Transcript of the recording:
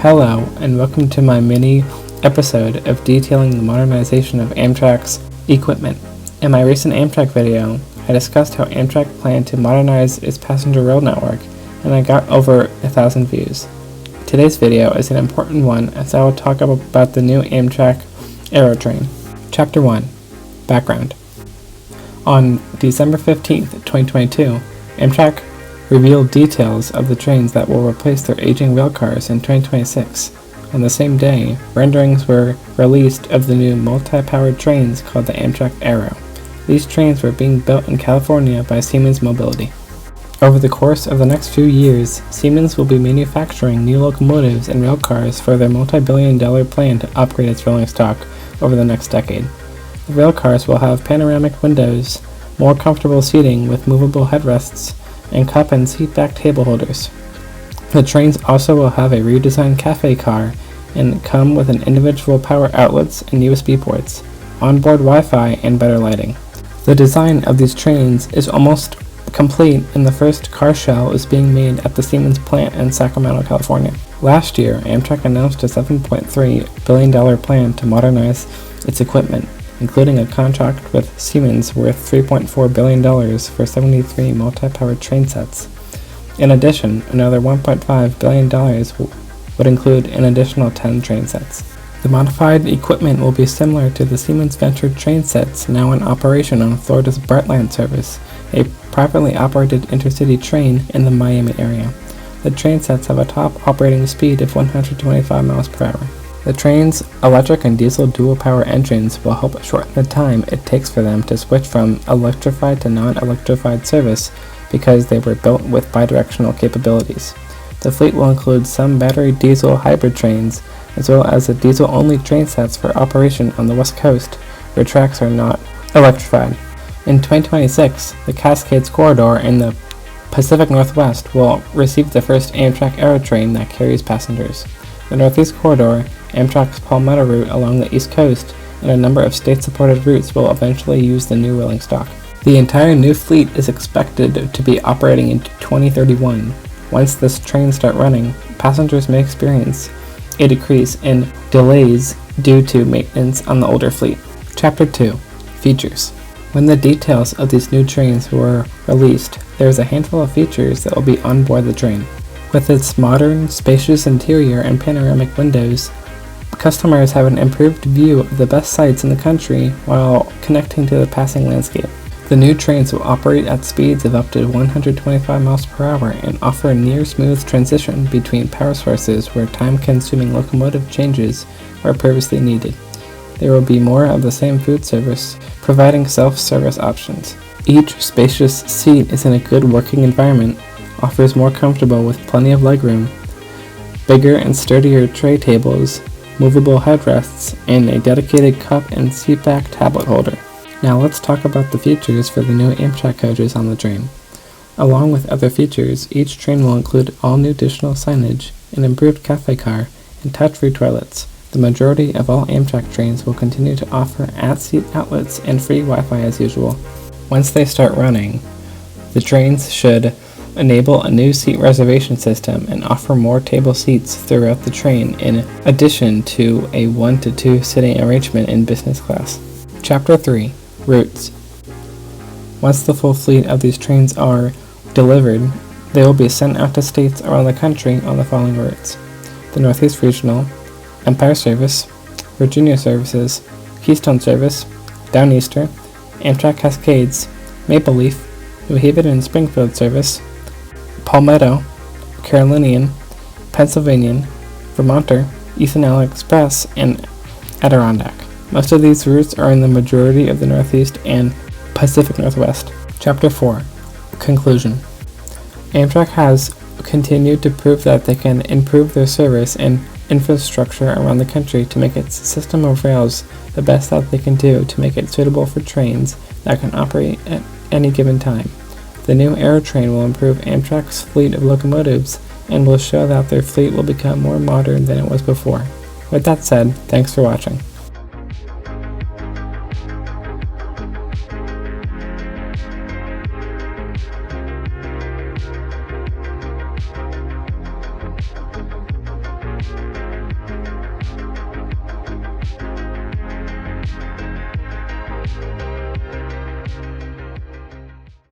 Hello, and welcome to my mini episode of detailing the modernization of Amtrak's equipment. In my recent Amtrak video, I discussed how Amtrak planned to modernize its passenger rail network, and I got over 1,000 views. Today's video is an important one as I will talk about the new Amtrak Airo train. Chapter 1. Background. On December 15th, 2022, Amtrak revealed details of the trains that will replace their aging railcars in 2026. On the same day, renderings were released of the new multi-powered trains called the Amtrak Airo. These trains were being built in California by Siemens Mobility. Over the course of the next few years, Siemens will be manufacturing new locomotives and railcars for their multi-billion-dollar plan to upgrade its rolling stock over the next decade. The railcars will have panoramic windows, more comfortable seating with movable headrests, and cup and seat-back table holders. The trains also will have a redesigned cafe car and come with an individual power outlets and USB ports, onboard Wi-Fi, and better lighting. The design of these trains is almost complete, and the first car shell is being made at the Siemens plant in Sacramento, California. Last year, Amtrak announced a $7.3 billion plan to modernize its equipment, including a contract with Siemens worth $3.4 billion for 73 multi-powered train sets. In addition, another $1.5 billion would include an additional 10 train sets. The modified equipment will be similar to the Siemens ventured train sets now in operation on Florida's Brightline service, a privately operated intercity train in the Miami area. The train sets have a top operating speed of 125 miles per hour. The train's electric and diesel dual-power engines will help shorten the time it takes for them to switch from electrified to non-electrified service because they were built with bidirectional capabilities. The fleet will include some battery diesel hybrid trains, as well as the diesel-only train sets for operation on the West Coast, where tracks are not electrified. In 2026, the Cascades Corridor in the Pacific Northwest will receive the first Amtrak Airo train that carries passengers. The Northeast Corridor, Amtrak's Palmetto route along the East Coast, and a number of state-supported routes will eventually use the new rolling stock. The entire new fleet is expected to be operating in 2031. Once this trains start running, passengers may experience a decrease in delays due to maintenance on the older fleet. Chapter 2. Features. When the details of these new trains were released, there is a handful of features that will be on board the train. With its modern, spacious interior and panoramic windows, customers have an improved view of the best sights in the country while connecting to the passing landscape. The new trains will operate at speeds of up to 125 miles per hour and offer a near-smooth transition between power sources where time-consuming locomotive changes are previously needed. There will be more of the same food service, providing self-service options. Each spacious seat is in a good working environment, offers more comfortable with plenty of legroom, bigger and sturdier tray tables, movable headrests, and a dedicated cup and seatback tablet holder. Now let's talk about the features for the new Amtrak coaches on the train. Along with other features, each train will include all new additional signage, an improved cafe car, and touch-free toilets. The majority of all Amtrak trains will continue to offer at-seat outlets and free Wi-Fi as usual. Once they start running, the trains should enable a new seat reservation system and offer more table seats throughout the train in addition to a 1-to-2 sitting arrangement in business class. Chapter 3. Routes. Once the full fleet of these trains are delivered, they will be sent out to states around the country on the following routes: the Northeast Regional, Empire Service, Virginia Services, Keystone Service, Downeaster, Amtrak Cascades, Maple Leaf, New Haven and Springfield Service, Palmetto, Carolinian, Pennsylvanian, Vermonter, Eastern Allied Express, and Adirondack. Most of these routes are in the majority of the Northeast and Pacific Northwest. Chapter 4. Conclusion. Amtrak has continued to prove that they can improve their service and infrastructure around the country to make its system of rails the best that they can do to make it suitable for trains that can operate at any given time. The new Airo train will improve Amtrak's fleet of locomotives and will show that their fleet will become more modern than it was before. With that said, thanks for watching.